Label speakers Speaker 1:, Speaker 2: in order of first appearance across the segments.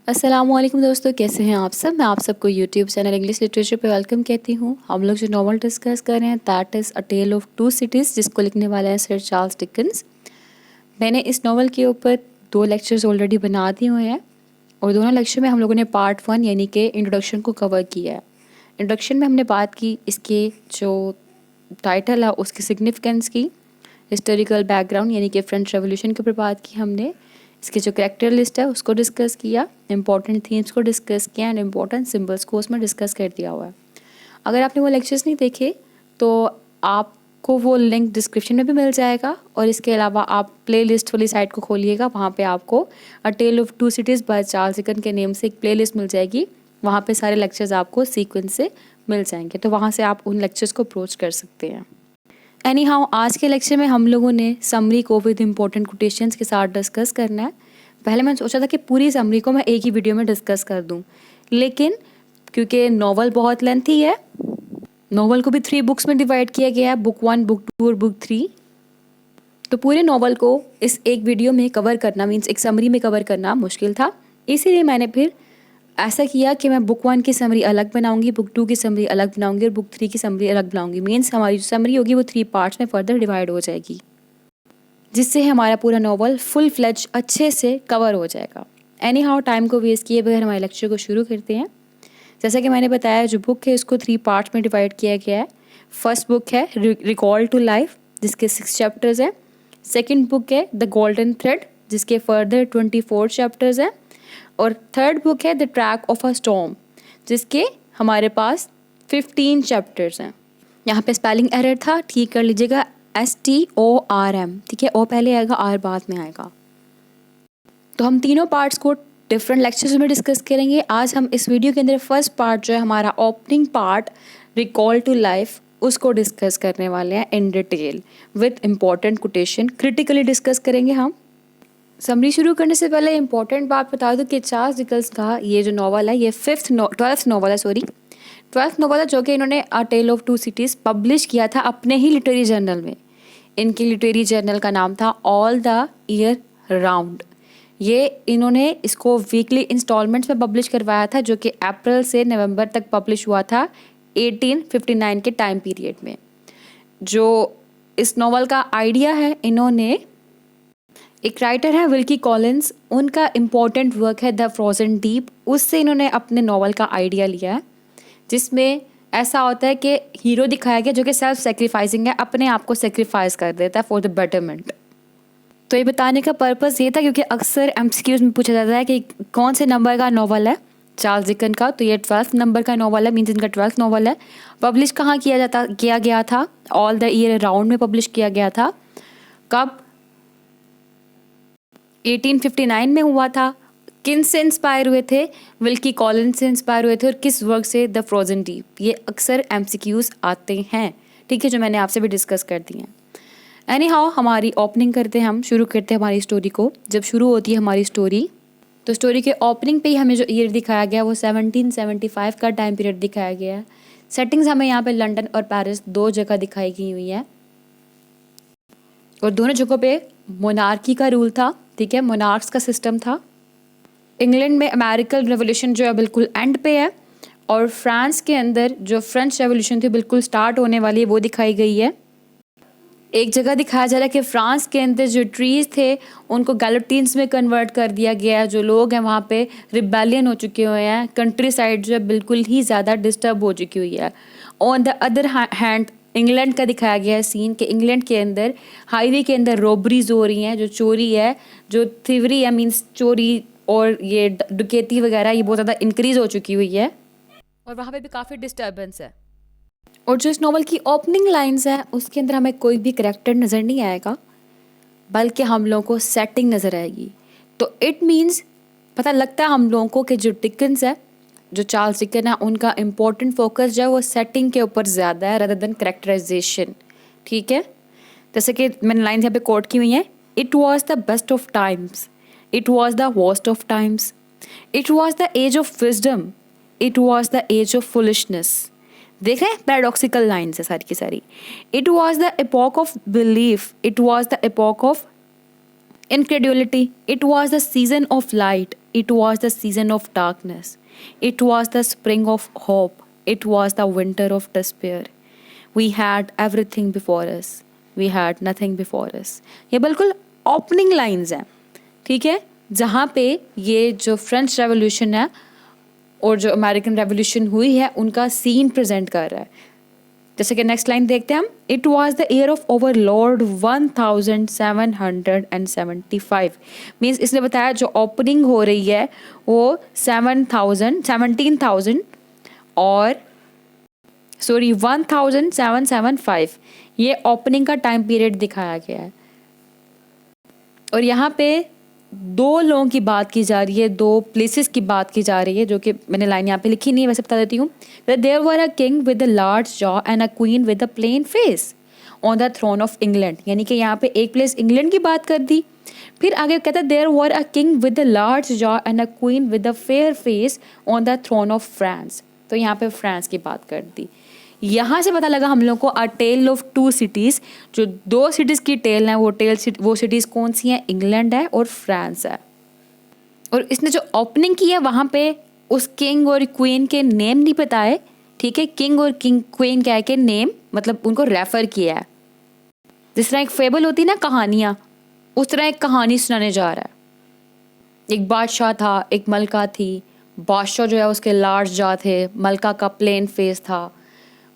Speaker 1: अस्सलामुअलैकुम दोस्तों, कैसे हैं आप सब। मैं आप सबको यूट्यूब चैनल इंग्लिश लिटरेचर पे वेलकम कहती हूँ। हम लोग जो नॉवल डिस्कस कर रहे हैं that is a tell of to cities, जिसको लिखने वाला है सर चार्ल्स डिकन्स। मैंने इस नॉवल के ऊपर 2 लेक्चर्स ऑलरेडी बना दिए हुए हैं और दोनों लेक्चर में हम लोगों ने पार्ट 1 यानी कि इंट्रोडक्शन को कवर किया है। इंट्रोडक्शन में हमने बात की इसके जो टाइटल है उसकी सिग्निफिकेंस की, हिस्टोरिकल बैकग्राउंड यानी कि फ्रेंच रेवोल्यूशन के ऊपर बात की हमने, इसके जो करेक्टर लिस्ट है उसको डिस्कस किया, इंपॉर्टेंट थीम्स को डिस्कस किया एंड इंपॉर्टेंट सिंबल्स को उसमें डिस्कस कर दिया हुआ है। अगर आपने वो लेक्चर्स नहीं देखे तो आपको वो लिंक डिस्क्रिप्शन में भी मिल जाएगा और इसके अलावा आप प्ले लिस्ट वाली साइट को खोलिएगा, वहाँ पे आपको A tell of to Cities by Charles Dickens के नेम से एक प्ले लिस्ट मिल जाएगी। वहाँ पे सारे लेक्चर्स आपको सीक्वेंस से मिल जाएंगे, तो वहाँ से आप उन लेक्चर्स को अप्रोच कर सकते हैं। एनी हाउ, आज के लेक्चर में हम लोगों ने समरी को विद इम्पोर्टेंट कोटेशंस के साथ डिस्कस करना है। पहले मैंने सोचा था कि पूरी समरी को मैं एक ही वीडियो में डिस्कस कर दूं, लेकिन क्योंकि नॉवल बहुत लेंथी है, नॉवल को भी 3 बुक्स में डिवाइड किया गया है, बुक 1, बुक 2 और बुक 3, तो पूरे नॉवल को इस एक वीडियो में कवर करना मीन्स एक समरी में कवर करना मुश्किल था। इसीलिए मैंने फिर ऐसा किया कि मैं बुक 1 की समरी अलग बनाऊंगी, बुक 2 की समरी अलग बनाऊंगी और बुक 3 की समरी अलग बनाऊंगी। मीन्स हमारी जो समरी होगी वो 3 पार्ट्स में फर्दर डिवाइड हो जाएगी, जिससे हमारा पूरा नॉवल फुल फ्लेज अच्छे से कवर हो जाएगा। एनी हाउ, टाइम को वेस्ट किए बगैर हमारे लेक्चर को शुरू करते हैं। जैसा कि मैंने बताया, जो बुक है उसको 3 पार्ट्स में डिवाइड किया गया है। फर्स्ट बुक है रिकॉल टू लाइफ, जिसके 6 चैप्टर्स हैं। सेकेंड बुक है द गोल्डन थ्रेड, जिसके फर्दर 24 चैप्टर्स हैं। और थर्ड बुक है the track of a storm, जिसके हमारे पास 15 चैप्टर्स हैं। यहाँ पे स्पेलिंग एरर था, ठीक कर लीजिएगा, STORM, ठीक है, ओ पहले आएगा, आर बाद में आएगा। तो हम तीनों पार्ट्स को डिफरेंट लेक्चर्स में डिस्कस करेंगे। आज हम इस वीडियो के अंदर फर्स्ट पार्ट जो है हमारा opening part recall to life, उसको डिस्कस करने वाले हैं in detail with important quotation, critically discuss करेंगे हम। समरी शुरू करने से पहले इंपॉर्टेंट बात बता दूं कि चार्ल्स डिकन्स का ये जो नॉवल है ये 12th नॉवल है, 12th नॉवल है, जो कि इन्होंने A tell of to Cities publish किया था अपने ही लिटरेरी जर्नल में। इनकी लिटरेरी जर्नल का नाम था ऑल द ईयर राउंड। ये इन्होंने इसको वीकली इंस्टॉलमेंट्स में पब्लिश करवाया था, जो कि अप्रैल से नवंबर तक पब्लिश हुआ था 1859 के टाइम पीरियड में। जो इस नॉवल का आइडिया है, इन्होंने एक राइटर है विल्की कॉलिंस, उनका इम्पॉर्टेंट वर्क है द फ्रोजन डीप, उससे इन्होंने अपने नॉवल का आइडिया लिया है, जिसमें ऐसा होता है कि हीरो दिखाया गया जो कि सेल्फ सेक्रीफाइसिंग है, अपने आप को सेक्रीफाइस कर देता है फॉर द बेटरमेंट। तो ये बताने का पर्पस ये था क्योंकि अक्सर MCQs में पूछा जाता है कि कौन से नंबर का नॉवल है चार्ल्स डिकन का, तो ये 12th नंबर का नॉवल है, मीन्स इनका 12th नॉवल है। पब्लिश कहाँ किया गया था, ऑल द ईयर राउंड में पब्लिश किया गया था। कब? 1859 में हुआ था। किन से इंस्पायर हुए थे? विल्की कॉलिंस से इंस्पायर हुए थे। और किस वर्क से? The frozen deep. ये अक्सर MCQs आते हैं, ठीक है, जो मैंने आपसे भी डिस्कस कर दी हैं। एनी हाउ, हमारी ओपनिंग करते हैं, हम शुरू करते हैं हमारी स्टोरी को। जब शुरू होती है हमारी स्टोरी, तो स्टोरी के ओपनिंग पे ही हमें जो ईयर दिखाया गया वो 1775 का टाइम पीरियड दिखाया गया है। सेटिंग्स हमें यहाँ पे लंदन और पेरिस 2 जगह दिखाई गई हुई है और दोनों जगहों पे मोनार्की का रूल था, ठीक है, मोनार्क्स का सिस्टम था। इंग्लैंड में अमेरिकन रेवोल्यूशन जो है बिल्कुल एंड पे है और फ्रांस के अंदर जो फ्रेंच रेवोल्यूशन थी बिल्कुल स्टार्ट होने वाली है, वो दिखाई गई है। एक जगह दिखाया जा रहा है कि फ्रांस के अंदर जो ट्रीज थे उनको गैलोटीन्स में कन्वर्ट कर दिया गया है। जो लोग हैं वहाँ पे रिबेलियन हो चुके हुए हैं, कंट्री साइड जो है बिल्कुल ही ज़्यादा डिस्टर्ब हो चुकी हुई है। On the other hand England का दिखाया गया है सीन कि इंग्लैंड के अंदर हाईवे के अंदर रॉबरीज हो रही हैं, जो चोरी है, जो थिवरी है, मीन्स चोरी और ये डकैती वगैरह, ये बहुत ज़्यादा इंक्रीज हो चुकी हुई है और वहाँ पे भी काफ़ी डिस्टर्बेंस है। और जो इस नॉवल की ओपनिंग लाइंस है उसके अंदर हमें कोई भी करेक्टर नज़र नहीं आएगा, बल्कि हम लोगों को सेटिंग नज़र आएगी। तो इट मीन्स पता लगता है हम लोगों को कि जो डिकन्स है, जो चार्ल्स डिकन है, उनका इम्पोर्टेंट फोकस जो है वो सेटिंग के ऊपर ज़्यादा है रादर देन करेक्टराइजेशन, ठीक है। जैसे कि मैंने लाइन्स यहाँ पे कोट की हुई हैं, it was the best of times, it was the worst of times, it was the age of wisdom, it was the age of foolishness. देख रहे हैं, पैराडॉक्सिकल लाइन्स है सारी की सारी। It was the epoch of belief, it was the epoch of incredulity, it was the season of light, It was the season of darkness. It was the spring of hope. It was the winter of despair. We had everything before us. We had nothing before us. ये बिल्कुल opening lines हैं, ठीक है, जहाँ पे ये जो French revolution है और जो अमेरिकन रेवोल्यूशन हुई है उनका सीन प्रेजेंट कर रहा है. जैसे कि नेक्स्ट लाइन देखते हैं हम. It was the year of over Lord 1775. Means इसने बताया जो ओपनिंग हो रही है वो 17,000 और 1775 ये ओपनिंग का टाइम पीरियड दिखाया गया है. और यहाँ पे दो लोगों की बात की जा रही है, दो प्लेसेस की बात की जा रही है, जो कि मैंने लाइन यहाँ पे लिखी नहीं है, वैसे बता देती हूँ. There were a king with a large jaw and a queen with a plain face on the throne of England. यानी कि यहाँ पे एक प्लेस इंग्लैंड की बात कर दी. फिर आगे कहता है there were a king with a large jaw and a queen with a fair face on the throne of France. तो यहाँ पे फ्रांस की बात कर दी. यहाँ से पता लगा हम लोग को अ टेल ऑफ टू सिटीज़, जो दो सिटीज़ की टेल है वो सिटीज़ कौन सी हैं, इंग्लैंड है और फ्रांस है. और इसने जो ओपनिंग की है वहाँ पे उस किंग और क्वीन के नेम नहीं बताए, ठीक है. किंग और क्वीन क्या है कि नेम मतलब उनको रेफर किया है. जिस तरह एक फेबल होती है ना, कहानियाँ, उस तरह एक कहानी सुनाने जा रहा है. एक बादशाह था, एक मलका थी. बादशाह जो है उसके लार्ज जॉ थे, मलका का प्लेन फेस था,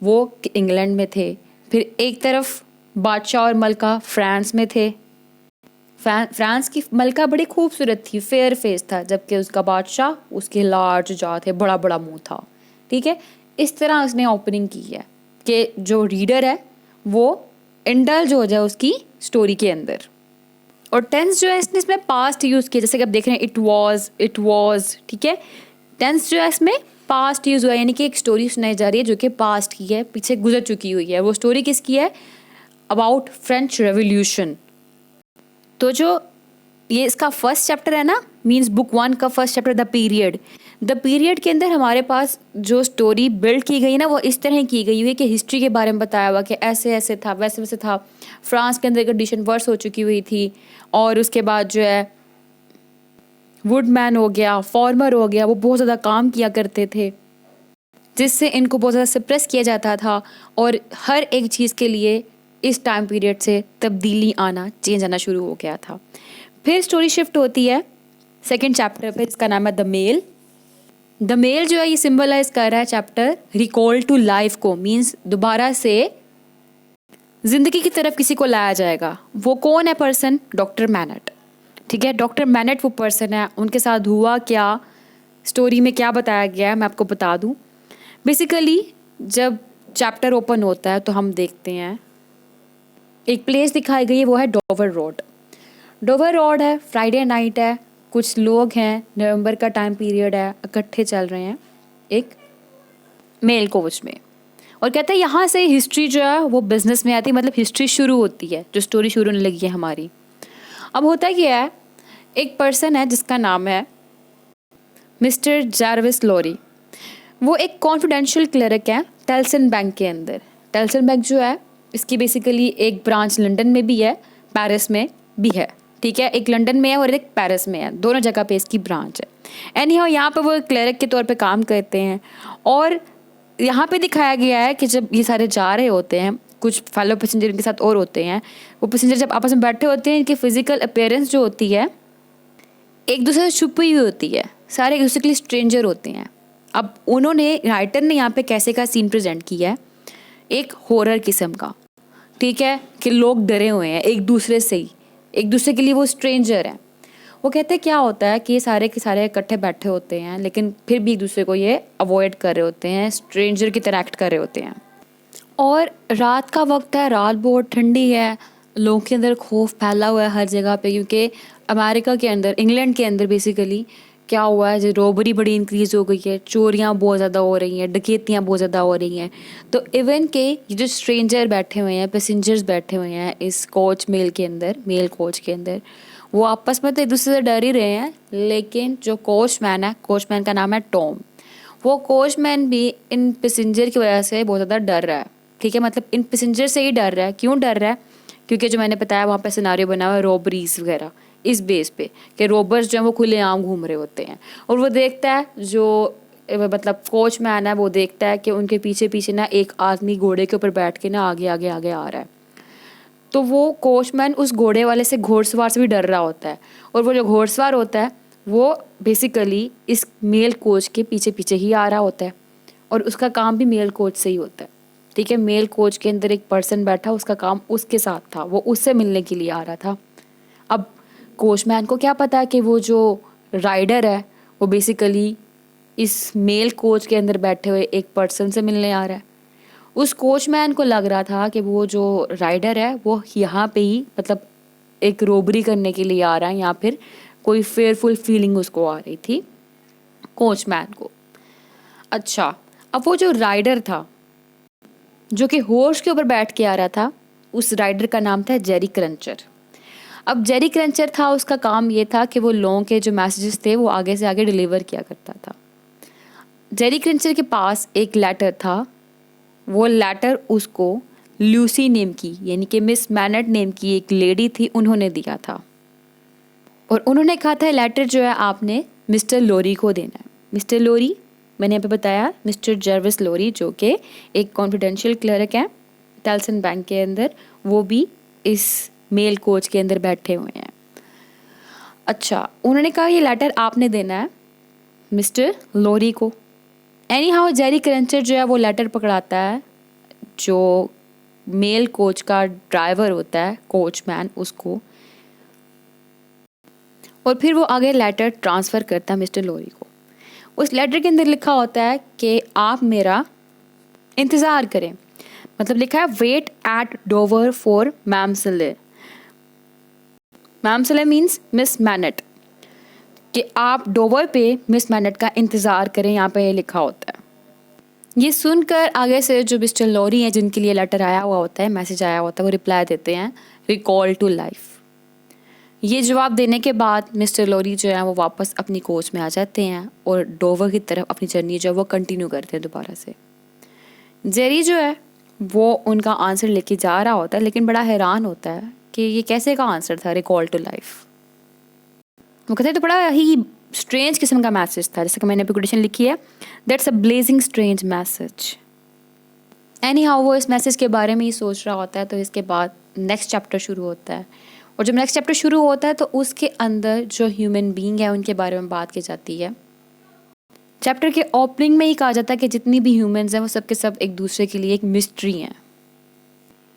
Speaker 1: वो इंग्लैंड में थे. फिर एक तरफ बादशाह और मलका फ्रांस में थे. फ्रांस की मलका बड़ी खूबसूरत थी, फेयर फेस था, जबकि उसका बादशाह उसके लार्ज जॉ थे, बड़ा बड़ा मुंह था, ठीक है. इस तरह उसने ओपनिंग की है कि जो रीडर है वो इंडल्ज हो जाए उसकी स्टोरी के अंदर. और टेंस जो है इसने इसमें पास्ट यूज़ किया, जैसे कि आप देख रहे हैं इट वॉज, ठीक है. टेंस जो है इसमें पास्ट यूज़ हुआ है, यानी कि एक स्टोरी सुनाई जा रही है जो कि पास्ट की है, पीछे गुजर चुकी हुई है. वो स्टोरी किसकी है, अबाउट फ्रेंच रेवोल्यूशन. तो जो ये इसका फर्स्ट चैप्टर है ना, मींस बुक 1 का फर्स्ट चैप्टर द पीरियड के अंदर हमारे पास जो स्टोरी बिल्ड की गई ना वो इस तरह की गई हुई है कि हिस्ट्री के बारे में बताया हुआ कि ऐसे ऐसे था, वैसे वैसे था. फ्रांस के अंदर कंडीशन वर्स हो चुकी हुई थी. और उसके बाद जो है वुडमैन हो गया, फार्मर हो गया, वो बहुत ज़्यादा काम किया करते थे जिससे इनको बहुत ज़्यादा सप्रेस किया जाता था. और हर एक चीज़ के लिए इस टाइम पीरियड से तब्दीली आना, चेंज आना शुरू हो गया था. फिर स्टोरी शिफ्ट होती है सेकेंड चैप्टर पे, इसका नाम है द मेल. द मेल जो है ये सिंबलाइज कर रहा है चैप्टर रिकॉल टू लाइफ को, मीन्स दोबारा से जिंदगी की तरफ किसी को लाया जाएगा. वो कौन है पर्सन, डॉक्टर मैनेट, ठीक है. डॉक्टर मैनेट वो पर्सन है. उनके साथ हुआ क्या, स्टोरी में क्या बताया गया है, मैं आपको बता दूं. बेसिकली जब चैप्टर ओपन होता है तो हम देखते हैं एक प्लेस दिखाई गई है, वो है डोवर रोड है. फ्राइडे नाइट है, कुछ लोग हैं, नवंबर का टाइम पीरियड है, इकट्ठे चल रहे हैं एक मेल कोच में. और कहते हैं यहाँ से हिस्ट्री जो है वो बिजनेस में आती है, मतलब हिस्ट्री शुरू होती है, जो स्टोरी शुरू होने लगी है हमारी. अब होता क्या है, एक पर्सन है जिसका नाम है मिस्टर जार्विस लॉरी. वो एक कॉन्फिडेंशियल क्लर्क है टेल्सन बैंक के अंदर. टेल्सन बैंक जो है इसकी बेसिकली एक ब्रांच लंदन में भी है, पेरिस में भी है, ठीक है. एक लंदन में है और एक पेरिस में है, दोनों जगह पे इसकी ब्रांच है. एनीहाउ यहाँ पे वो क्लर्क के तौर पे काम करते हैं. और यहाँ पे दिखाया गया है कि जब ये सारे जा रहे होते हैं, कुछ फेलो पैसेंजर इनके साथ और होते हैं, वो पैसेंजर जब आपस में बैठे होते हैं, इनकी फिजिकल अपीयरेंस जो होती है एक दूसरे से छुपी हुई होती है, सारे एक दूसरे के लिए स्ट्रेंजर होते हैं. अब उन्होंने राइटर ने यहाँ पे कैसे का सीन प्रेजेंट किया है, एक हॉरर किस्म का, ठीक है, कि लोग डरे हुए हैं एक दूसरे से ही, एक दूसरे के लिए वो स्ट्रेंजर हैं. वो कहते हैं क्या होता है कि ये सारे के सारे इकट्ठे बैठे होते हैं लेकिन फिर भी एक दूसरे को ये अवॉइड कर रहे होते हैं, स्ट्रेंजर की तरह एक्ट कर रहे होते हैं. और रात का वक्त है, रात बहुत ठंडी है, लोगों के अंदर खौफ फैला हुआ है हर जगह पे, क्योंकि अमेरिका के अंदर, इंग्लैंड के अंदर बेसिकली क्या हुआ है, जो रॉबरी बड़ी इंक्रीज़ हो गई है, चोरियाँ बहुत ज़्यादा हो रही हैं, डकैतियाँ बहुत ज़्यादा हो रही हैं. तो इवन के ये जो स्ट्रेंजर बैठे हुए हैं, पैसेंजर्स बैठे हुए हैं इस कोच मेल कोच के अंदर, वो आपस में तो एक दूसरे से डर ही रहे हैं. लेकिन जो कोचमैन है, कोचमैन का नाम है टॉम, वो कोचमैन भी इन पैसेंजर की वजह से बहुत ज़्यादा डर रहा है, ठीक है. मतलब इन पैसेंजर से ही डर रहा है. क्यों डर रहा है, क्योंकि जो मैंने बताया वहाँ पे सिनारियो बना हुआ है रॉबरीज वगैरह, इस बेस पे कि रोबर्स जो हैं वो खुलेआम घूम रहे होते हैं, और वो देखता है जो मतलब कोचमैन है वो देखता है कि उनके पीछे पीछे ना एक आदमी घोड़े के ऊपर बैठ के ना आगे आगे आगे आ रहा है। तो वो कोचमैन उस घोड़े वाले से घोड़सवार से भी डर रहा होता है, और वो जो घोड़सवार होता है वो बेसिकली इस मेल कोच के पीछे पीछे ही आ रहा होता है, और उसका काम भी मेल कोच से ही होता है। ठीक है, मेल कोच के अंदर एक पर्सन बैठा, उसका काम उसके साथ था, वो उससे मिलने के लिए आ रहा था। अब कोचमैन को क्या पता कि वो जो राइडर है वो बेसिकली इस मेल कोच के अंदर बैठे हुए एक पर्सन से मिलने आ रहा है। उस कोचमैन को लग रहा था कि वो जो राइडर है वो यहाँ पे ही मतलब एक रोबरी करने के लिए आ रहा है, या फिर कोई फेयरफुल फीलिंग उसको आ रही थी कोचमैन को। अच्छा, अब वो जो राइडर था जो कि हॉर्स के ऊपर बैठ के आ रहा था, उस राइडर का नाम था जेरी क्रंचर। अब जेरी क्रंचर था, उसका काम ये था कि वो लोगों के जो मैसेजेस थे वो आगे से आगे डिलीवर किया करता था। जेरी क्रंचर के पास एक लेटर था, वो लेटर उसको लूसी नेम की यानी कि मिस मैनट नेम की एक लेडी थी, उन्होंने दिया था, और उन्होंने कहा था लेटर जो है आपने मिस्टर लोरी को देना है। मिस्टर लोरी, मैंने यहाँ पे बताया मिस्टर जर्विस लोरी, जो कि एक कॉन्फिडेंशियल क्लर्क हैं टेल्सन बैंक के अंदर, वो भी इस मेल कोच के अंदर बैठे हुए हैं। अच्छा, उन्होंने कहा ये लेटर आपने देना है मिस्टर लोरी को। एनी हाउ जेरी क्रंचर जो है वो लेटर पकड़ाता है, जो मेल कोच का ड्राइवर होता है कोचमैन उसको, और फिर वो आगे लेटर ट्रांसफ़र करता है मिस्टर लोरी को। उस लेटर के अंदर लिखा होता है कि आप मेरा इंतज़ार करें, मतलब लिखा है wait at Dover for mam'selle. Mam'selle means miss Manette, कि आप डोवर पे मिस मैनट का इंतज़ार करें, यहाँ पे ये लिखा होता है। ये सुनकर आगे से जो मिस्टर लोरी हैं जिनके लिए लेटर आया हुआ होता है, मैसेज आया होता है, वो रिप्लाई देते हैं रिकॉल टू लाइफ। ये जवाब देने के बाद मिस्टर लोरी जो है वो वापस अपनी कोच में आ जाते हैं और डोवर की तरफ अपनी जर्नी जो है वो कंटिन्यू करते हैं दोबारा से। जेरी जो है वो उनका आंसर लेके जा रहा होता है, लेकिन बड़ा हैरान होता है कि ये कैसे का आंसर था रिकॉल टू लाइफ। वो कहते हैं तो बड़ा ही स्ट्रेंज किस्म का मैसेज था, जैसे कि मैंने अभी कोटेशन लिखी है, that's a blazing strange message. Any how वो इस मैसेज के बारे में ही सोच रहा होता है। तो इसके बाद नेक्स्ट चैप्टर शुरू होता है, और जब नेक्स्ट चैप्टर शुरू होता है तो उसके अंदर जो ह्यूमन बीइंग है उनके बारे में बात की जाती है। चैप्टर के ओपनिंग में ही कहा जाता है कि जितनी भी ह्यूमंस हैं वो सब के सब एक दूसरे के लिए एक मिस्ट्री हैं।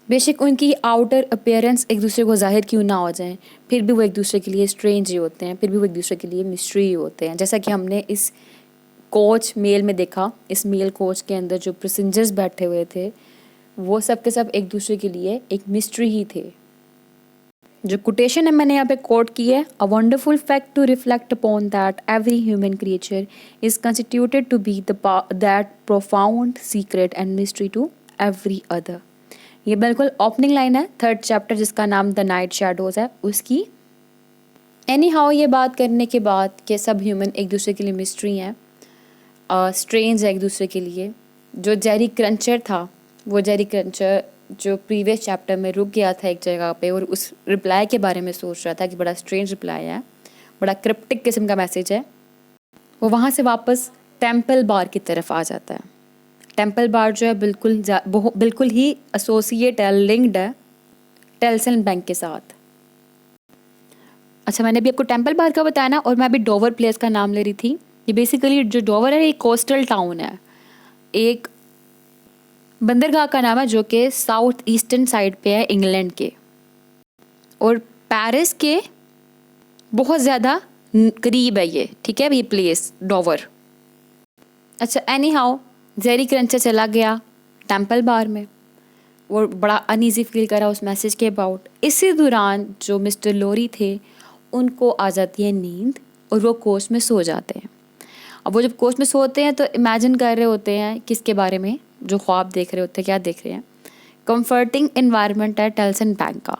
Speaker 1: बेशक उनकी आउटर अपीयरेंस एक दूसरे को जाहिर क्यों ना हो जाए, फिर भी वो एक दूसरे के लिए स्ट्रेंज ही होते हैं, फिर भी वो एक दूसरे के लिए मिस्ट्री ही होते हैं। जैसा कि हमने इस कोच मेल में देखा, इस मेल कोच के अंदर जो पैसेंजर्स बैठे हुए थे वो सब के सब एक दूसरे के लिए एक मिस्ट्री ही थे। जो कोटेशन है मैंने यहाँ पे कोट की है, a wonderful fact to reflect upon that every human creature is constituted to be that profound secret and mystery to every other. ये बिल्कुल ओपनिंग लाइन है थर्ड चैप्टर जिसका नाम द नाइट शैडोज है उसकी। एनी हाउ ये बात करने के बाद कि सब ह्यूमन एक दूसरे के लिए मिस्ट्री हैं, स्ट्रेंज है एक दूसरे के लिए। जो जेरी क्रंचर था, वो जेरी क्रंचर जो प्रीवियस चैप्टर में रुक गया था एक जगह पे और उस रिप्लाई के बारे में सोच रहा था कि बड़ा स्ट्रेंज रिप्लाई है, बड़ा क्रिप्टिक किस्म का मैसेज है, वो वहाँ से वापस टेम्पल बार की तरफ आ जाता है। टेम्पल बार जो है बिल्कुल ही एसोसिएट है, लिंक्ड है टेल्सन बैंक के साथ। अच्छा, मैंने अभी आपको टेम्पल बार का बताया ना, और मैं अभी डोवर प्लेस का नाम ले रही थी। ये बेसिकली जो डोवर है एक कोस्टल टाउन है, एक बंदरगाह का नाम है जो कि साउथ ईस्टर्न साइड पे है इंग्लैंड के, और पेरिस के बहुत ज़्यादा करीब है ये। ठीक है, ये प्लेस डोवर। अच्छा, एनी हाउ जेरी क्रंचर चला गया टेम्पल बार में, वो बड़ा अनईजी फील करा उस मैसेज के अबाउट। इसी दौरान जो मिस्टर लोरी थे उनको आ जाती है नींद और वो कोच में सो जाते हैं। अब वो जब कोच में सोते हैं तो इमेजिन कर रहे होते हैं किसके बारे में, जो ख्वाब देख रहे होते हैं, क्या देख रहे हैं, कंफर्टिंग एनवायरनमेंट है टेल्सन बैंक का।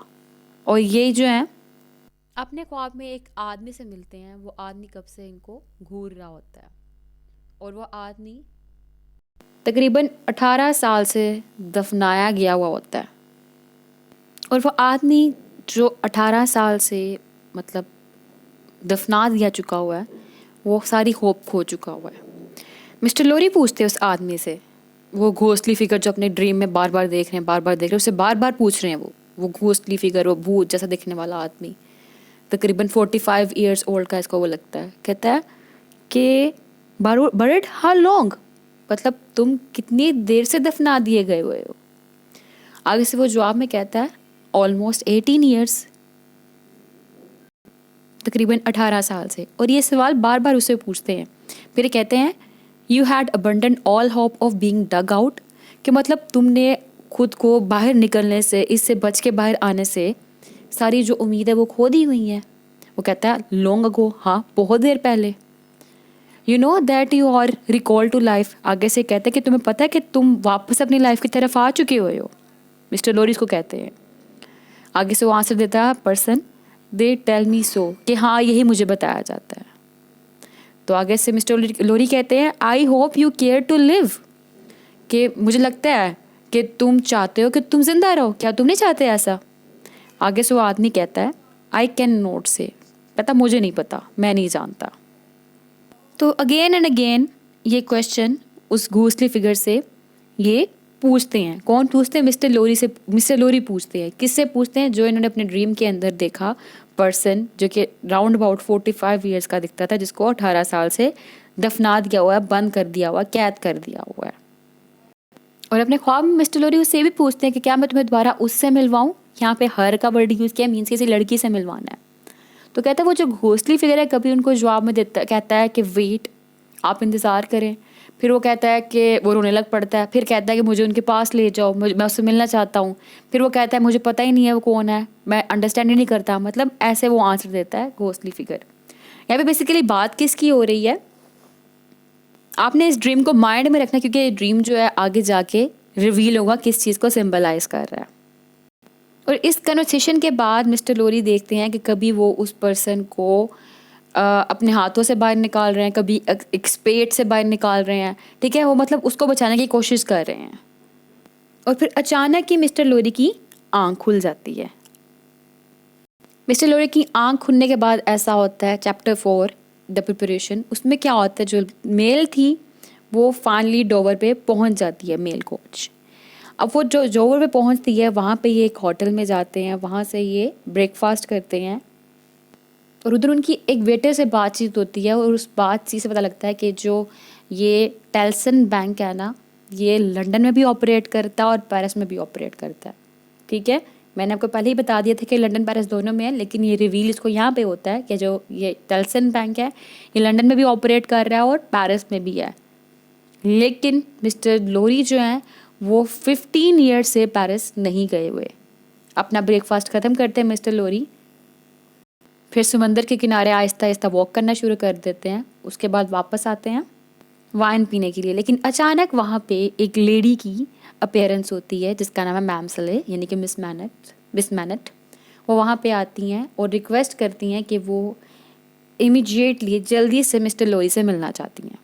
Speaker 1: और ये जो है अपने ख्वाब में एक आदमी से मिलते हैं, वो आदमी कब से इनको घूर रहा होता है, और वो आदमी तकरीबन 18 साल से दफनाया गया हुआ होता है। और वो आदमी जो 18 साल से मतलब दफना दिया चुका हुआ है, वो सारी होप खो चुका हुआ है। मिस्टर लोरी पूछते हैं उस आदमी से, वो घोस्टली फिगर जो अपने ड्रीम में बार बार देख रहे हैं, बार बार देख रहे हैं, उससे बार बार पूछ रहे हैं वो घोस्टली फिगर, वो भूत जैसा दिखने वाला आदमी, तकरीबन 45 ईयर्स ओल्ड का इसको वो लगता है। कहता है कि बर्ड हाउ लॉन्ग, मतलब तुम कितनी देर से दफना दिए गए हुए हो। आगे से वो जवाब में कहता है ऑलमोस्ट 18 ईयर्स, तकरीबन 18 साल से। और ये सवाल बार बार उसे पूछते हैं। फिर कहते हैं you had abandon all hope of being dug out, कि मतलब तुमने खुद को बाहर निकलने से, इससे बच के बाहर आने से सारी जो उम्मीद है वो खो दी हुई हैं। वो कहता है लॉन्ग अगो, हाँ बहुत देर पहले। You know that you are recall to life, आगे से कहते हैं कि तुम्हें पता है कि तुम वापस अपनी लाइफ की तरफ आ चुके हुए हो। मिस्टर लोरी इसको कहते हैं। आगे से वो आंसर देता है पर्सन दे टेल मी सो, कि हाँ यही मुझे बताया जाता है। तो आगे से मिस्टर लोरी कहते हैं I hope you care to live, कि मुझे लगता है कि तुम चाहते हो कि तुम जिंदा रहो, क्या तुम नहीं चाहते ऐसा। आगे से वो आदमी कहता है आई कैन नॉट से, पता मुझे नहीं पता, मैं नहीं जानता। तो अगेन एंड अगेन ये क्वेश्चन उस घोस्टली फिगर से ये पूछते हैं। कौन पूछते हैं? मिस्टर लोरी से। मिस्टर लोरी पूछते हैं। किससे पूछते हैं? जो इन्होंने अपने ड्रीम के अंदर देखा पर्सन, जो कि राउंड अबाउट 45 ईयर्स का दिखता था, जिसको 18 साल से दफना दिया हुआ है, बंद कर दिया हुआ, कैद कर दिया हुआ है। और अपने ख्वाब में मिस्टर लोरी उससे भी पूछते हैं कि क्या मैं तुम्हें दोबारा उससे मिलवाऊँ। यहाँ पे हर का वर्ड यूज़ किया, मीन्स किसी लड़की से मिलवाना है। तो कहता है वो जो घोस्टली फिगर है कभी उनको जवाब में देता, कहता है कि वेट, आप इंतज़ार करें। फिर वो कहता है कि वो रोने लग पड़ता है। फिर कहता है कि मुझे उनके पास ले जाओ, मैं उससे मिलना चाहता हूँ। फिर वो कहता है मुझे पता ही नहीं है वो कौन है, मैं अंडरस्टैंड ही नहीं करता। मतलब ऐसे वो आंसर देता है घोस्टली फिगर। यहाँ पे बेसिकली बात किसकी हो रही है? आपने इस ड्रीम को माइंड में रखना, क्योंकि ये ड्रीम जो है आगे जाके रिवील होगा किस चीज़ को सिंबलाइज कर रहा है। और इस कन्वर्सेशन के बाद मिस्टर लोरी देखते हैं कि कभी वो उस पर्सन को अपने हाथों से बाहर निकाल रहे हैं, कभी एक स्पेट से बाहर निकाल रहे हैं, ठीक है, वो मतलब उसको बचाने की कोशिश कर रहे हैं। और फिर अचानक ही मिस्टर लोरी की आंख खुल जाती है। मिस्टर लोरी की आंख खुलने के बाद ऐसा होता है, चैप्टर 4 द प्रिपरेशन, उसमें क्या होता है, जो मेल थी वो फाइनली डोवर पे पहुंच जाती है, मेल कोच। अब वो जो डोवर पे पहुंचती है वहाँ पे ये एक होटल में जाते हैं, वहाँ से ये ब्रेकफास्ट करते हैं। और उधर उनकी एक वेटर से बातचीत होती है, और उस बातचीत से पता लगता है कि जो ये टेल्सन बैंक है ना, ये लंदन में भी ऑपरेट करता है और पेरिस में भी ऑपरेट करता है। ठीक है, मैंने आपको पहले ही बता दिया था कि लंदन पेरिस दोनों में है, लेकिन ये रिवील इसको यहाँ पे होता है कि जो ये टेल्सन बैंक है ये लंदन में भी ऑपरेट कर रहा है और पेरिस में भी है। लेकिन मिस्टर लोरी जो हैं वो 15 ईयर से पेरिस नहीं गए हुए। अपना ब्रेकफास्ट ख़त्म करते हैं मिस्टर लोरी, फिर समंदर के किनारे आहिस्ता आहिस्ता वॉक करना शुरू कर देते हैं। उसके बाद वापस आते हैं वाइन पीने के लिए। लेकिन अचानक वहाँ पे एक लेडी की अपीयरेंस होती है जिसका नाम है मैम सले, यानी कि मिस मैनेट। वो वहाँ पे आती हैं और रिक्वेस्ट करती हैं कि वो इमीडिएटली जल्दी से मिस्टर लोरी से मिलना चाहती हैं।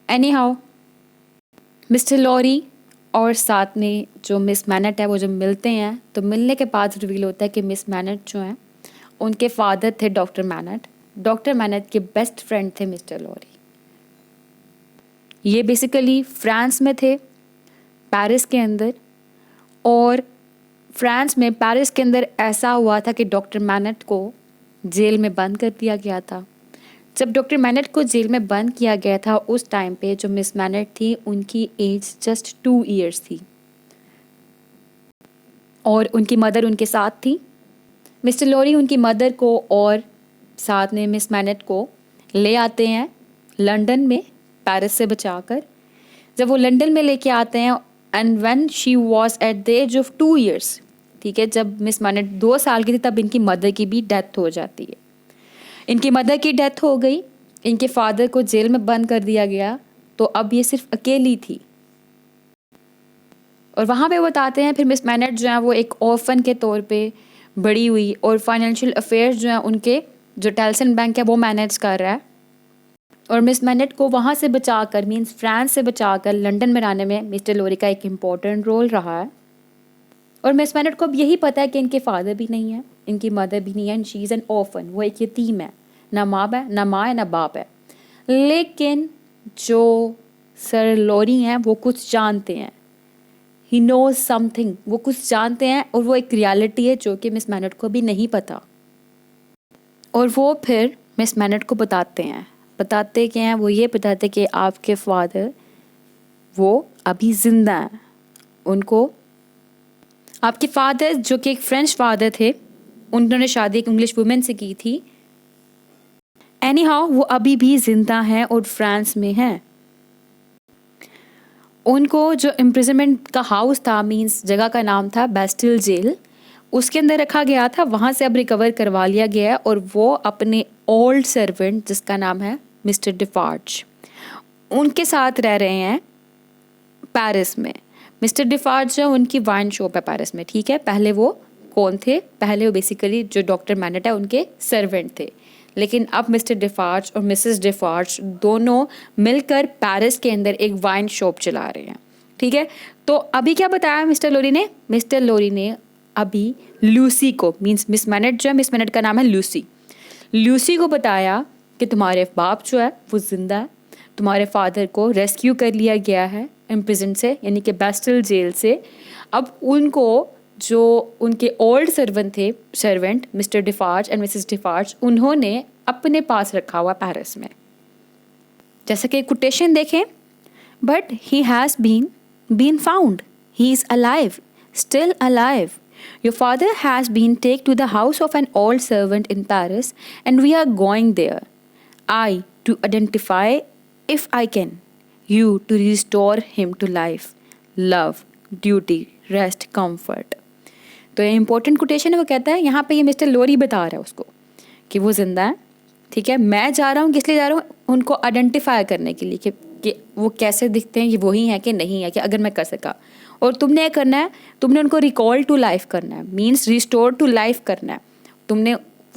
Speaker 1: एनी हाउ मिस्टर लोरी और साथ में जो मिस मैनेट है वो जब मिलते हैं तो मिलने के बाद रिवील होता है कि मिस मैनेट जो हैं उनके फादर थे डॉक्टर मैनेट। डॉक्टर मैनेट के बेस्ट फ्रेंड थे मिस्टर लोरी। ये बेसिकली फ्रांस में थे, पेरिस के अंदर। और फ्रांस में पेरिस के अंदर ऐसा हुआ था कि डॉक्टर मैनेट को जेल में बंद कर दिया गया था। जब डॉक्टर मैनेट को जेल में बंद किया गया था उस टाइम पे जो मिस मैनेट थी उनकी एज जस्ट 2 ईयर्स थी और उनकी मदर उनके साथ थी। मिस्टर लोरी उनकी मदर को और साथ में मिस मैनेट को ले आते हैं लंदन में, पेरिस से बचाकर। जब वो लंदन में लेके आते हैं and when she was at the age of 2 years, ठीक है, जब मिस मैनेट 2 साल की थी तब इनकी मदर की भी डेथ हो जाती है। इनकी मदर की डेथ हो गई, इनके फादर को जेल में बंद कर दिया गया, तो अब ये सिर्फ अकेली थी। और वहाँ पे बताते हैं फिर मिस मैनेट जो है वो एक ऑर्फन के तौर पे बड़ी हुई और फाइनेंशियल अफेयर्स जो हैं उनके जो टेल्सन बैंक है वो मैनेज कर रहा है। और मिस मैनेट को वहाँ से बचाकर, मींस फ्रांस से बचाकर लंदन में लाने में मिस्टर लोरी का एक इम्पॉर्टेंट रोल रहा है। और मिस मैनेट को अब यही पता है कि इनके फादर भी नहीं है, इनकी मदर भी नहीं है, and she is an orphan, वो एक यतीम है, ना माँ है, ना माँ है, ना बाप है। लेकिन जो सर लॉरी हैं वो कुछ जानते हैं, ही नोज समथिंग, वो कुछ जानते हैं और वो एक रियलिटी है जो कि मिस मैनट को भी नहीं पता। और वो फिर मिस मैनट को बताते हैं। बताते क्या हैं? वो ये बताते कि आपके फादर वो अभी ज़िंदा हैं। उनको आपके फादर जो कि एक फ्रेंच फादर थे, उन्होंने शादी एक इंग्लिश वुमेन से की थी। एनी हाउ वो अभी भी ज़िंदा हैं और फ्रांस में हैं। उनको जो इम्प्रिजनमेंट का हाउस था, मींस जगह का नाम था बेस्टिल जेल, उसके अंदर रखा गया था। वहाँ से अब रिकवर करवा लिया गया है और वो अपने ओल्ड सर्वेंट जिसका नाम है मिस्टर डिफार्ज, उनके साथ रह रहे हैं पेरिस में। मिस्टर डिफार्ज जो उनकी वाइन शॉप है पेरिस में, ठीक है। पहले वो कौन थे? पहले वो बेसिकली जो डॉक्टर मैनेट है उनके सर्वेंट थे, लेकिन अब मिस्टर डिफार्ज और मिसेस डिफार्ज दोनों मिलकर पेरिस के अंदर एक वाइन शॉप चला रहे हैं, ठीक है। तो अभी क्या बताया मिस्टर लोरी ने? मिस्टर लोरी ने अभी लूसी को, मीन्स मिस मैनेट जो है, मिस मैनेट का नाम है लूसी को बताया कि तुम्हारे बाप जो है वो जिंदा है, तुम्हारे फादर को रेस्क्यू कर लिया गया है इम्प्रिजन से, यानी कि बेस्टिल जेल से। अब उनको जो उनके old servant Mr Defarge and Mrs Defarge, उन्होंने अपने पास रखा हुआ पेरिस में। जैसे कि कोटेशन देखें, but he has been found, he is alive, still alive. Your father has been taken to the house of an old servant in Paris, and we are going there. I to identify, if I can, you to restore him to life, love, duty, rest, comfort. तो ये important quotation है। वो कहता है यहाँ पे, ये mister लोरी बता रहा है उसको कि वो जिंदा है, ठीक है। मैं जा रहा हूँ, किस लिए जा रहा हूँ? उनको आइडेंटिफाई करने के लिए कि वो कैसे दिखते हैं, ये वही है कि नहीं है, कि अगर मैं कर सका। और तुमने क्या करना है? तुमने उनको रिकॉल टू लाइफ करना है, मीन्स रिस्टोर टू लाइफ करना है तुमने।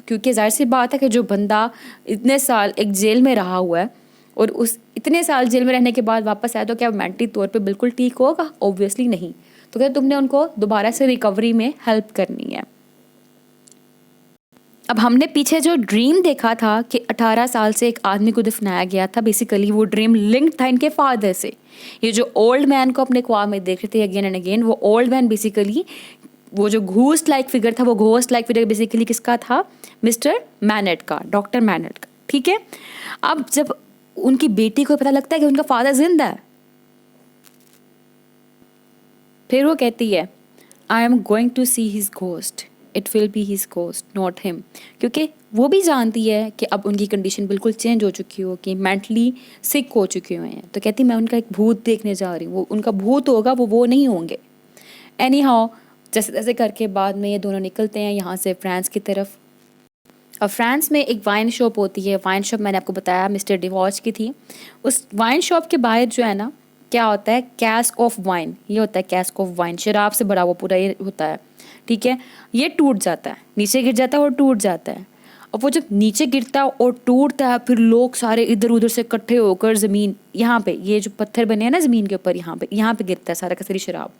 Speaker 1: क्योंकि जाहिर सी बात है कि जो बंदा इतने साल एक जेल में रहा हुआ है और उस इतने साल जेल में रहने के बाद वापस आया, तो क्या मेंटली तौर पे बिल्कुल ठीक होगा? ऑब्वियसली नहीं। तो क्या तुमने उनको दोबारा से रिकवरी में हेल्प करनी है। अब हमने पीछे जो ड्रीम देखा था कि 18 साल से एक आदमी को दफनाया गया था, बेसिकली वो ड्रीम लिंक था इनके फादर से। ये जो ओल्ड मैन को अपने ख्वाब में देख रहे थे अगेन एंड अगेन, वो ओल्ड मैन बेसिकली वो जो घोस्ट लाइक फिगर था, वो घोस्ट लाइक फिगर बेसिकली किसका था? मिस्टर मैनेट का, डॉक्टर मैनेट का, ठीक है। अब जब उनकी बेटी को पता लगता है कि उनका फादर जिंदा है, फिर वो कहती है I am going to see his ghost, it will be his ghost not him. क्योंकि वो भी जानती है कि अब उनकी कंडीशन बिल्कुल चेंज हो चुकी हो, कि मेंटली सिक हो चुके हुए हैं। तो कहती मैं उनका एक भूत देखने जा रही हूँ, वो उनका भूत होगा, वो नहीं होंगे। एनी हाउ जैसे तैसे करके बाद में ये दोनों निकलते हैं यहाँ से फ्रांस की तरफ। अब फ्रांस में एक वाइन शॉप होती है। वाइन शॉप मैंने आपको बताया मिस्टर डिवॉच की थी। उस वाइन शॉप के बाहर जो है ना, क्या होता है? कैस्क ऑफ वाइन, ये होता है कैस्क ऑफ वाइन, शराब से भरा हुआ पूरा ये होता है, ठीक है। ये टूट जाता है, नीचे गिर जाता है और टूट जाता है। अब वो जब नीचे गिरता है और टूटता है, फिर लोग सारे इधर उधर से इकट्ठे होकर ज़मीन, यहाँ पे ये जो पत्थर बने हैं ना ज़मीन के ऊपर, यहाँ पे गिरता है सारा का सारी शराब।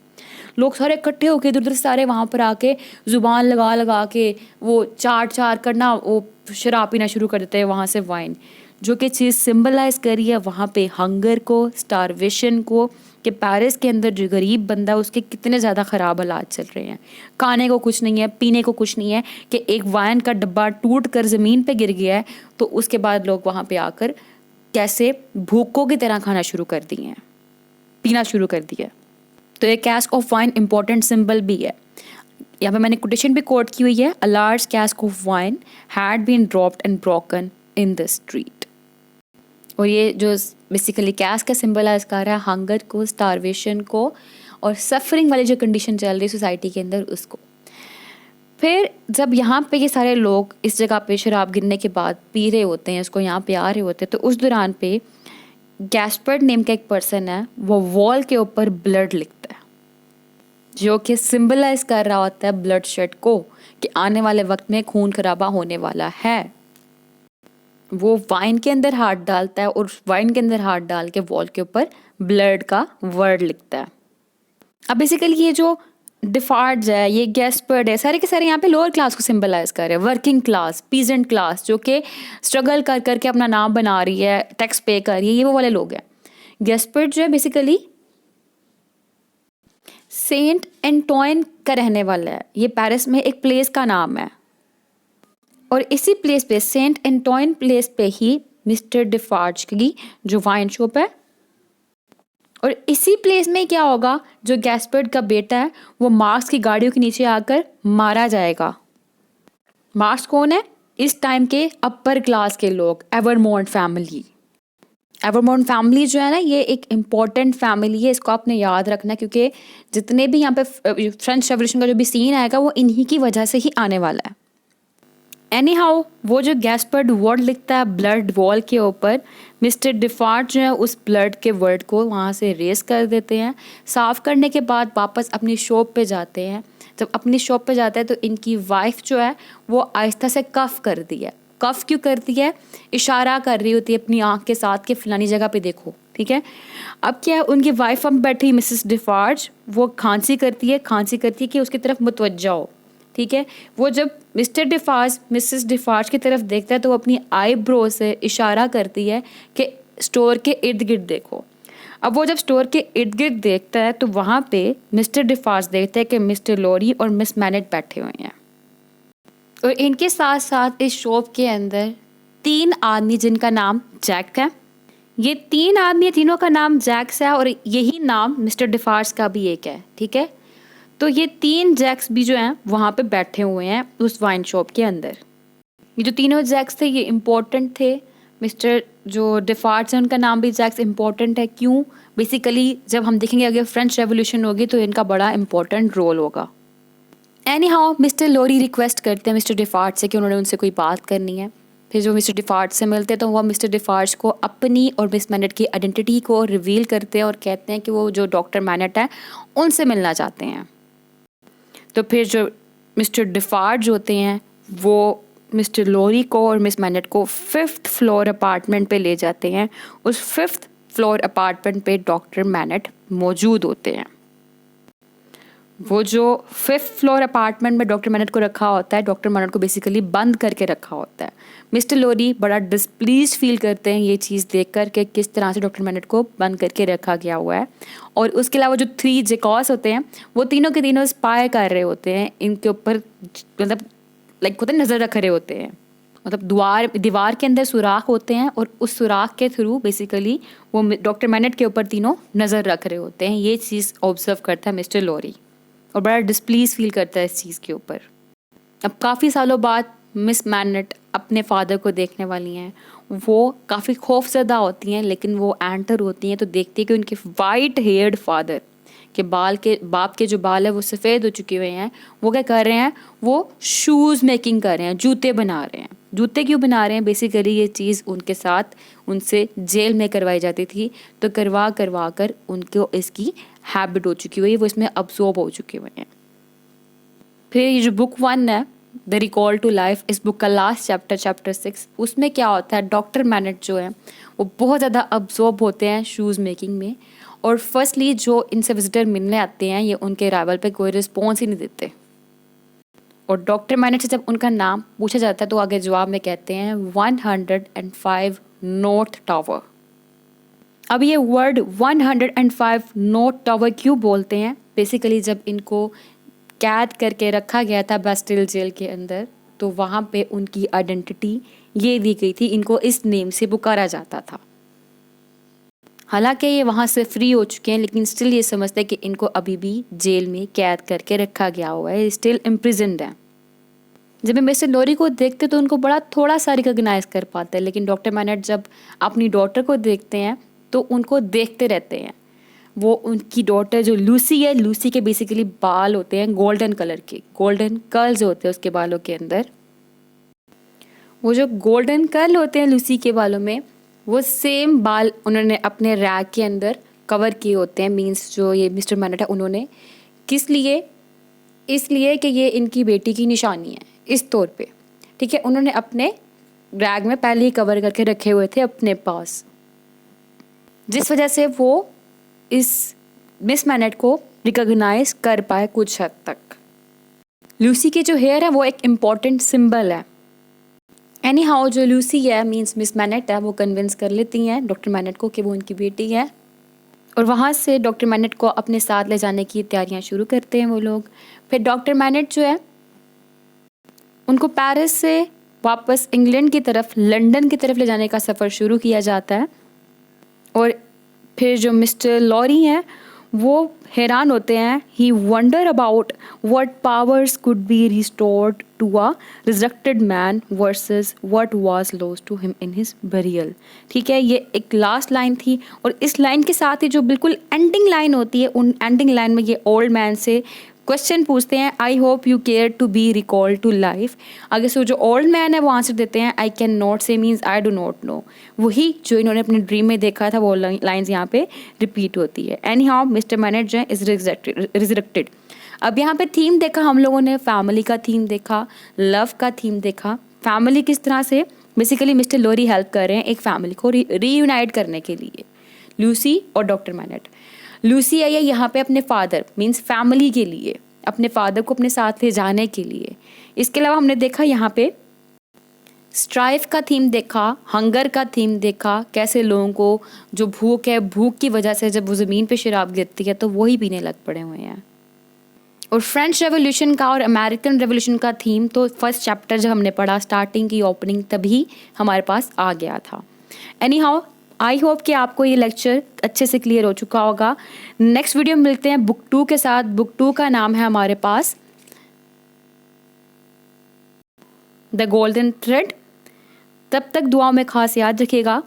Speaker 1: लोग सारे इकट्ठे होकर इधर उधर सारे वहाँ पर आके ज़ुबान लगा लगा के वो चार करना, वो शराब पीना शुरू कर देते हैं वहाँ से वाइन, जो कि चीज़ सिंबलाइज करी है वहाँ पे हंगर को, स्टारवेशन को, कि पेरिस के अंदर जो गरीब बंदा है उसके कितने ज़्यादा ख़राब हालात चल रहे हैं। खाने को कुछ नहीं है, पीने को कुछ नहीं है, कि एक वाइन का डब्बा टूट कर ज़मीन पे गिर गया है, तो उसके बाद लोग वहाँ पे आकर कैसे भूखों की तरह खाना शुरू कर दिए हैं, पीना शुरू कर दिया। तो ये कैस्क ऑफ वाइन इंपॉर्टेंट सिंबल भी है। यहाँ पे मैंने कोटेशन भी कोट की हुई है, a large cask of wine had been dropped and broken in the street. और ये जो बेसिकली कैश का सिंबलाइज कर रहा है हंगर को, स्टारवेशन को और सफरिंग वाली जो कंडीशन चल रही है सोसाइटी के अंदर, उसको। फिर जब यहाँ पे ये सारे लोग इस जगह पे शराब गिरने के बाद पी रहे होते हैं, इसको यहाँ पे आ रहे होते हैं, तो उस दौरान पे गैस्पर्ड नेम का एक पर्सन है, वो वॉल के ऊपर ब्लड लिखता है, जो कि सिंबलाइज कर रहा होता है ब्लड शेड को, कि आने वाले वक्त में खून खराबा होने वाला है। वो वाइन के अंदर हाथ डालता है और वाइन के अंदर हाथ डाल के वॉल के ऊपर ब्लड का वर्ड लिखता है। अब बेसिकली ये जो डिफार्ज है, ये गैस्पर्ड है, सारे के सारे यहाँ पे लोअर क्लास को सिंबलाइज कर रहे हैं, वर्किंग क्लास, पीजेंट क्लास, जो कि स्ट्रगल कर करके अपना नाम बना रही है, टैक्स पे कर रही है, ये वो वाले लोग हैं। गैस्पर्ड जो है बेसिकली सेंट एंटोइन का रहने वाला है, ये पेरिस में एक प्लेस का नाम है, और इसी प्लेस पे, सेंट एंटोइन प्लेस पे ही मिस्टर डिफार्ज की जो वाइन शॉप है, और इसी प्लेस में क्या होगा, जो गैस्पर्ड का बेटा है वो मार्क्स की गाड़ियों के नीचे आकर मारा जाएगा। मार्क्स कौन है? इस टाइम के अपर क्लास के लोग, एवरमोंट फैमिली। एवरमोंट फैमिली जो है ना, ये एक इम्पॉर्टेंट फैमिली है, इसको आपने याद रखना, क्योंकि जितने भी यहाँ पे फ्रेंच रेवोल्यूशन का जो भी सीन आएगा वो इन्हीं की वजह से ही आने वाला है। एनी हाउ, वो जो गैस्पर्ड वर्ड लिखता है ब्लड वॉल के ऊपर, मिस्टर डिफार्ज जो है उस ब्लड के वर्ड को वहाँ से रेस कर देते हैं। साफ़ करने के बाद वापस अपनी शॉप पे जाते हैं। जब अपनी शॉप पे जाते हैं तो इनकी वाइफ जो है वो आहिस्ता से कफ़ कर दी है। कफ़ क्यों करती है? इशारा कर रही होती है अपनी आँख के साथ कि फलानी जगह पे देखो, ठीक है। अब क्या है, उनकी वाइफ हम बैठी मिसेस डिफार्ज, वो खांसी करती है कि उसकी तरफ मुतवज्जा हो, ठीक है। वो जब मिस्टर डिफार्ज मिसेस डिफार्ज की तरफ देखता है तो वो अपनी आईब्रो से इशारा करती है कि स्टोर के इर्द गिर्द देखो। अब वो जब स्टोर के इर्द गिर्द देखता है तो वहाँ पे मिस्टर डिफार्ज देखता है कि मिस्टर लॉरी और मिस मैनेट बैठे हुए हैं, और इनके साथ साथ इस शॉप के अंदर 3 आदमी जिनका नाम जैक है। ये 3 आदमी, तीनों का नाम जैक्स है, और यही नाम मिस्टर डिफार्ज का भी एक है, ठीक है। तो ये 3 जैक्स भी जो हैं वहाँ पे बैठे हुए हैं उस वाइन शॉप के अंदर। ये जो तीनों जैक्स थे ये इम्पोर्टेंट थे। मिस्टर जो डिफार्ज है उनका नाम भी जैक्स इम्पोर्टेंट है। क्यों? बेसिकली जब हम देखेंगे अगर फ्रेंच रेवोल्यूशन होगी तो इनका बड़ा इम्पोर्टेंट रोल होगा। Anyhow, mister Lorry request करते हैं मिस्टर डिफार्ज से कि उन्होंने उनसे कोई बात करनी है। फिर जो मिस्टर डिफार्ज से मिलते हैं तो वह मिस्टर डिफार्ज को अपनी और मिस मैनेट की आइडेंटिटी को रिवील करते हैं और कहते हैं कि वो जो डॉक्टर मैनेट है उनसे मिलना चाहते हैं। तो फिर जो मिस्टर डिफार्ज होते हैं वो मिस्टर लॉरी को और मिस मैनेट को 5th फ्लोर अपार्टमेंट पे ले जाते हैं। उस 5th फ्लोर अपार्टमेंट पे डॉक्टर मैनेट मौजूद होते हैं। वो जो 5th फ्लोर अपार्टमेंट में डॉक्टर मैनेट को रखा होता है, डॉक्टर मैनेट को बेसिकली बंद करके रखा होता है। मिस्टर लॉरी बड़ा डिस्प्लीज फील करते हैं ये चीज़ देखकर कि किस तरह से डॉक्टर मैनेट को बंद करके रखा गया हुआ है। और उसके अलावा जो 3 जेकॉस होते हैं वो तीनों के तीनों स्पाई कर रहे होते हैं इनके ऊपर, मतलब लाइक होता है नज़र रख रहे होते हैं, मतलब दीवार के अंदर सुराख होते हैं और उस सुराख के थ्रू बेसिकली वो डॉक्टर मैनेट के ऊपर तीनों नज़र रख रहे होते हैं। ये चीज़ ऑब्जर्व करता है मिस्टर लॉरी और बड़ा डिस्प्लीज फील करता है इस चीज़ के ऊपर। अब काफ़ी सालों बाद मिस मैनेट अपने फादर को देखने वाली हैं। वो काफ़ी खौफजदा होती हैं, लेकिन वो एंटर होती हैं तो देखती है कि उनके वाइट हेयर्ड फादर के बाप के जो बाल है वो सफ़ेद हो चुके हुए हैं। वो क्या कर रहे हैं? वो शूज़ मेकिंग कर रहे हैं, जूते बना रहे हैं। जूते क्यों बना रहे हैं? बेसिकली ये चीज़ उनके साथ उनसे जेल में करवाई जाती थी, तो करवा कर उनको इसकी हैबिट हो चुकी हुई है, वो इसमें अब्सॉर्ब हो चुके हुए हैं। फिर ये जो बुक 1 है द रिकॉल टू लाइफ, इस बुक का लास्ट चैप्टर 6, उसमें क्या होता है, डॉक्टर मैनेट जो है वो बहुत ज़्यादा अब्सॉर्ब होते हैं शूज़ मेकिंग में। और फर्स्टली जो इनसे विजिटर मिलने आते हैं ये उनके अराइवल पे कोई रिस्पॉन्स ही नहीं देते, और डॉक्टर मैनेट से जब उनका नाम पूछा जाता है तो आगे जवाब में कहते हैं 105 नॉर्थ टावर। अब ये वर्ड 105 नॉर्थ टावर क्यों बोलते हैं? बेसिकली जब इनको कैद करके रखा गया था बास्टिल जेल के अंदर, तो वहाँ पे उनकी आइडेंटिटी ये दी गई थी, इनको इस नेम से पुकारा जाता था। हालांकि ये वहाँ से फ्री हो चुके हैं, लेकिन स्टिल ये समझते हैं कि इनको अभी भी जेल में कैद करके रखा गया हुआ है, स्टिल इम्प्रिजन्ड है। जब मैं मिस्टर लॉरी को देखते तो उनको बड़ा थोड़ा सा रिकॉग्नाइज कर पाते हैं, लेकिन डॉक्टर मैनेट जब अपनी डॉटर को देखते हैं तो उनको देखते रहते हैं। वो उनकी डॉटर जो लूसी है, लूसी के बेसिकली बाल होते हैं गोल्डन कलर के, गोल्डन कर्ल्स होते हैं उसके बालों के अंदर। वो जो गोल्डन कर्ल होते हैं लूसी के बालों में, वो सेम बाल उन्होंने अपने रैग के अंदर कवर किए होते हैं। मींस जो ये मिस्टर मैनेट है उन्होंने, किस लिए? इसलिए कि ये इनकी बेटी की निशानी है इस तौर पे, ठीक है। उन्होंने अपने रैग में पहले ही कवर करके रखे हुए थे अपने पास, जिस वजह से वो इस मिस मैनेट को रिकॉग्नाइज कर पाए कुछ हद तक। लूसी के जो हेयर है वो एक इम्पॉर्टेंट सिंबल है। एनी हाउ जो लूसी है मीन्स मिस मैनेट है, वो कन्विंस कर लेती हैं डॉक्टर मैनेट को कि वो उनकी बेटी है, और वहाँ से डॉक्टर मैनेट को अपने साथ ले जाने की तैयारियाँ शुरू करते हैं वो लोग। फिर डॉक्टर मैनेट जो है उनको पेरिस से वापस इंग्लैंड की तरफ, लंदन की तरफ ले जाने का सफ़र शुरू किया जाता है। और फिर जो मिस्टर लॉरी हैं वो हैरान होते हैं। He wonder about what powers could be restored to a resurrected man versus what was lost to him in his burial. ठीक है, ये एक लास्ट लाइन थी, और इस लाइन के साथ ही जो बिल्कुल एंडिंग लाइन होती है, उन एंडिंग लाइन में ये ओल्ड मैन से क्वेश्चन पूछते हैं, I hope you care to be recall to life. आगे से जो ओल्ड मैन है वो आंसर देते हैं, आई कैन नॉट से means I do not know. वही जो इन्होंने अपने ड्रीम में देखा था वो लाइन्स यहाँ पे रिपीट होती है। एनी हाउ मिस्टर मैनेट जो है इज रिजरेक्टेड। अब यहाँ पे थीम देखा हम लोगों ने, फैमिली का थीम देखा, लव का थीम देखा। फैमिली किस तरह से बेसिकली मिस्टर लॉरी हेल्प कर रहे हैं एक फैमिली को रीयूनाइट करने के लिए, लूसी और डॉक्टर मैनेट। लूसी आई है यहाँ पे अपने फादर मीन्स फैमिली के लिए, अपने फादर को अपने साथ ले जाने के लिए। इसके अलावा हमने देखा यहाँ पे स्ट्राइव का थीम देखा, हंगर का थीम देखा, कैसे लोगों को जो भूख है, भूख की वजह से जब वो ज़मीन पे शराब गिरती है तो वही पीने लग पड़े हुए हैं। और फ्रेंच रेवोल्यूशन का और अमेरिकन रेवोल्यूशन का थीम तो फर्स्ट चैप्टर जब हमने पढ़ा, स्टार्टिंग की ओपनिंग, तभी हमारे पास आ गया था। एनी हाउ आई होप कि आपको ये लेक्चर अच्छे से क्लियर हो चुका होगा। नेक्स्ट वीडियो में मिलते हैं बुक 2 के साथ। बुक 2 का नाम है हमारे पास द गोल्डन थ्रेड। तब तक दुआओं में खास याद रखिएगा।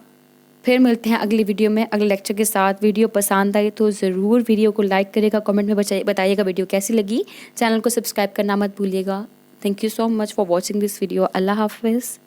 Speaker 1: फिर मिलते हैं अगली वीडियो में अगले लेक्चर के साथ। वीडियो पसंद आई तो ज़रूर वीडियो को लाइक करिएगा, कमेंट में बताइएगा वीडियो कैसी लगी। चैनल को सब्सक्राइब करना मत भूलिएगा। Thank you so much for watching this video. अल्लाह हाफिज़।